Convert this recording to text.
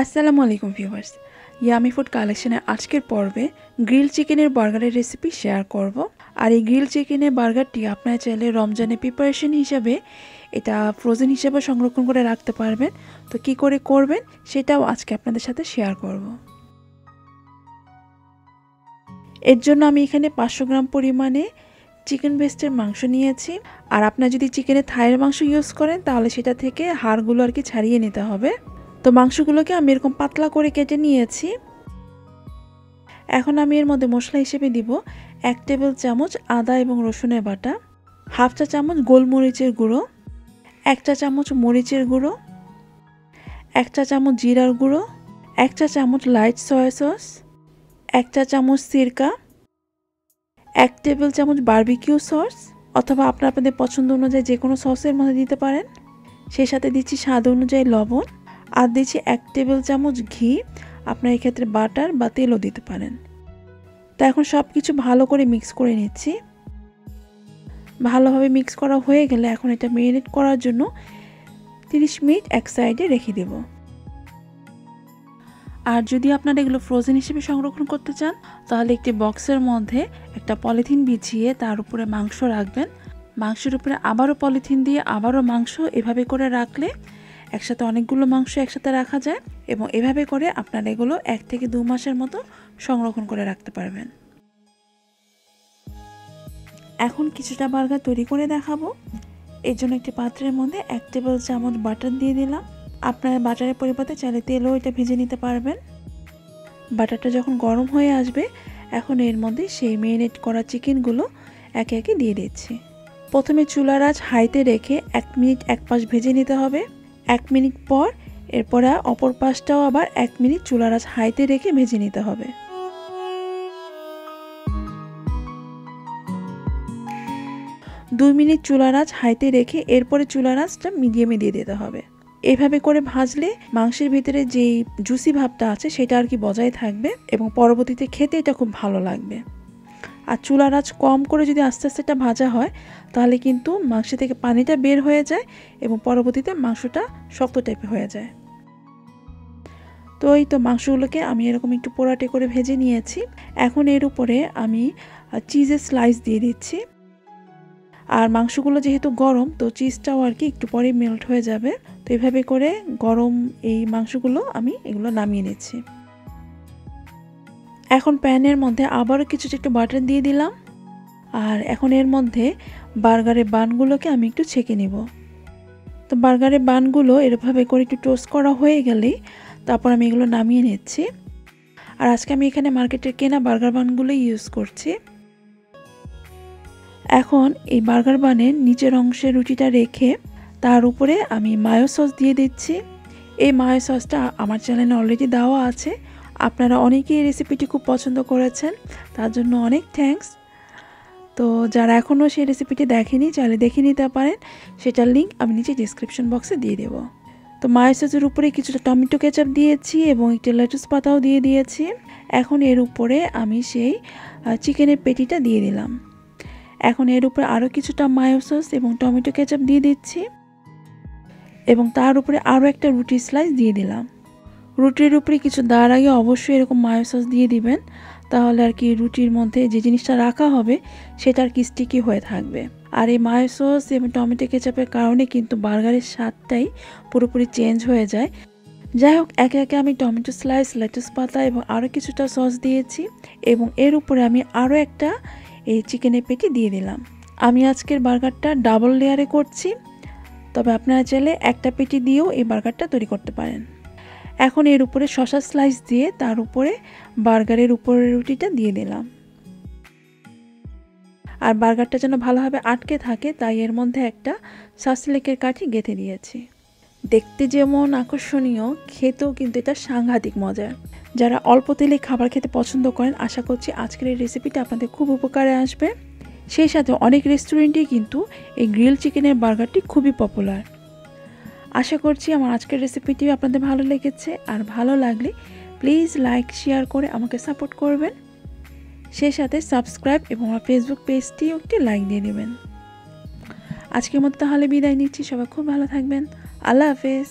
আসসালামু আলাইকুম viewers, yummy food কালেকশনের আজকের পর্বে গ্রিল চিকেনের বার্গারের রেসিপি শেয়ার করব। আর এই গ্রিল চিকেনের বার্গারটি আপনারা চাইলে রমজানের প্রিপারেশন হিসাবে এটা ফ্রোজেন হিসেবে সংরক্ষণ করে রাখতে পারবেন। তো কি করে করবেন সেটাও আজকে আপনাদের সাথে শেয়ার করব। এর জন্য আমি এখানে 500 গ্রাম পরিমাণে চিকেন ব্রেস্টের মাংস নিয়েছি। আর আপনারা যদি চিকেনের থাইয়ের মাংস ইউজ করেন তাহলে সেটা থেকে হাড়গুলো আর কি ছাড়িয়ে নিতে হবে। তো মাংসগুলোকে আমি এরকম পাতলা করে কেটে নিয়েছি। এখন আমি এর মধ্যে মশলা হিসেবে দিব 1 টেবিল চামচ আদা এবং রসুনের বাটা, হাফ চা চামচ গোলমরিচের গুঁড়ো, 1 চা চামচ মরিচের গুঁড়ো, 1 চা চামচ জিরার গুঁড়ো, 1 চা চামচ লাইট সয়া সস, 1 চা চামচ সিরকা, 1 টেবিল চামচ বারবিকিউ সস অথবা আপনাদের পছন্দ অনুযায়ী যে কোনো সসের মধ্যে দিতে পারেন। সেই সাথে দিচ্ছি স্বাদ অনুযায়ী লবণ, আর দিচ্ছি 1 টেবিল চামচ ঘি। আপনারা এক্ষেত্রে বাটার বা তেলও দিতে পারেন। তো এখন সব কিছু ভালো করে মিক্স করে নিচ্ছি। ভালোভাবে মিক্স করা হয়ে গেলে এখন এটা ম্যারিনেট করার জন্য 30 মিনিট এক সাইডে রেখে দেব। আর যদি আপনারা এগুলো ফ্রোজেন হিসেবে সংরক্ষণ করতে চান তাহলে একটি বক্সের মধ্যে একটা পলিথিন বিছিয়ে তার উপরে মাংস রাখবেন। মাংসের উপরে আবারও পলিথিন দিয়ে আবারও মাংস, এভাবে করে রাখলে একসাথে অনেকগুলো মাংস একসাথে রাখা যায় এবং এভাবে করে আপনারা এগুলো 1 থেকে 2 মাসের মতো সংরক্ষণ করে রাখতে পারবেন। এখন কিছুটা বার্গার তৈরি করে দেখাবো। এর জন্য একটি পাত্রের মধ্যে 1 টেবিল চামচ বাটার দিয়ে দিলাম। আপনারা বাটারের পরিবর্তে চাইলে তেলও এটা ভেজে নিতে পারবেন। বাটারটা যখন গরম হয়ে আসবে এখন এর মধ্যে সেই ম্যারিনেট করা চিকেনগুলো একে একে দিয়ে দিচ্ছি। প্রথমে চুলার আঁচ হাইতে রেখে 1 মিনিট এক পাশ ভেজে নিতে হবে। 1 মিনিট পর এরপর অপর পাশটাও আবার 1 মিনিট চুলার আঁচ হাইতে রেখে ভেজে নিতে হবে। দুই মিনিট চুলার আঁচ হাইতে রেখে এরপরে চুলার আঁচটা মিডিয়ামে দিয়ে দিতে হবে। এভাবে করে ভাজলে মাংসের ভিতরে যেই জুসি ভাবটা আছে সেটা আর কি বজায় থাকবে এবং পরবর্তীতে খেতে এটা খুব ভালো লাগবে। আর চুলার আঁচ কম করে যদি আস্তে আস্তে এটা ভাজা হয় তাহলে কিন্তু মাংস থেকে পানিটা বের হয়ে যায় এবং পরবর্তীতে মাংসটা শক্ত টাইপের হয়ে যায়। তো এই তো মাংসগুলোকে আমি এরকম একটু পোড়াটে করে ভেজে নিয়েছি। এখন এর উপরে আমি চিজের স্লাইস দিয়ে দিচ্ছি। আর মাংসগুলো যেহেতু গরম তো চিজটাও আর কি একটু পরে মেল্ট হয়ে যাবে। তো এভাবে করে গরম এই মাংসগুলো আমি এগুলো নামিয়ে নিচ্ছি। এখন প্যানের মধ্যে আবারও কিছুটা একটু বাটার দিয়ে দিলাম। আর এখন এর মধ্যে বার্গারের বানগুলোকে আমি একটু ছেঁকে নিব। তো বার্গারের বানগুলো এভাবে করে একটু টোস্ট করা হয়ে গেলেই তারপর আমি এগুলো নামিয়ে নিচ্ছি। আর আজকে আমি এখানে মার্কেটের কেনা বার্গার বানগুলো ইউজ করছি। এখন এই বার্গার বানের নিচের অংশে রুটিটা রেখে তার উপরে আমি মায়ো সস দিয়ে দিচ্ছি। এই মায়ো সসটা আমার চ্যানেলে অলরেডি দেওয়া আছে। আপনারা অনেকেই এই রেসিপিটি খুব পছন্দ করেছেন, তার জন্য অনেক থ্যাঙ্কস। তো যারা এখনও সেই রেসিপিটি দেখেনি চাইলে দেখে নিতে পারেন, সেটার লিঙ্ক আমি নিচে ডিসক্রিপশন বক্সে দিয়ে দেব। তো মায়ো সসের উপরে কিছুটা টমেটো কেচাপ দিয়েছি এবং একটি লেটুস পাতাও দিয়ে দিয়েছি। এখন এর উপরে আমি সেই চিকেনের পেটিটা দিয়ে দিলাম। এখন এর উপরে আরও কিছুটা মায়ো সস এবং টমেটো কেচাপ দিয়ে দিচ্ছি এবং তার উপরে আরও একটা রুটির স্লাইস দিয়ে দিলাম। রুটির উপরে কিছু দেওয়ার আগে অবশ্যই এরকম মায়ো সস দিয়ে দিবেন, তাহলে আর কি রুটির মধ্যে যে জিনিসটা রাখা হবে সেটা আর কি স্টিকি হয়ে থাকবে। আর এই মায়ো সস এবং টমেটো কেচাপের কারণে কিন্তু বার্গারের স্বাদটাই পুরোপুরি চেঞ্জ হয়ে যায়। যাই হোক, একে একে আমি টমেটো স্লাইস, লেটুস পাতা এবং আরও কিছুটা সস দিয়েছি এবং এর উপরে আমি আরও একটা এই চিকেনের পেটি দিয়ে দিলাম। আমি আজকের বার্গারটা ডাবল লেয়ারে করছি, তবে আপনারা চাইলে একটা পেটি দিয়েও এই বার্গারটা তৈরি করতে পারেন। এখন এর উপরে শসা স্লাইস দিয়ে তার উপরে বার্গারের উপরের রুটিটা দিয়ে দিলাম। আর বার্গারটা যেন ভালোভাবে আটকে থাকে তাই এর মধ্যে একটা সাসলেকের কাঠি গেঁথে দিয়েছি। দেখতে যেমন আকর্ষণীয়, খেতেও কিন্তু এটা সাংঘাতিক মজার। যারা অল্প তেলে খাবার খেতে পছন্দ করেন আশা করছি আজকের এই রেসিপিটা আপনাদের খুব উপকারে আসবে। সেই সাথে অনেক রেস্টুরেন্টেই কিন্তু এই গ্রিল চিকেনের বার্গারটি খুবই পপুলার। আশা করছি আমার আজকের রেসিপিটিও আপনাদের ভালো লেগেছে। আর ভালো লাগলে প্লিজ লাইক শেয়ার করে আমাকে সাপোর্ট করবেন। সেই সাথে সাবস্ক্রাইব এবং আমার ফেসবুক পেজটিও একটি লাইক দিয়ে দেবেন। আজকের মতো তাহলে বিদায় নিচ্ছি। সবাই খুব ভালো থাকবেন। আল্লাহ হাফেজ।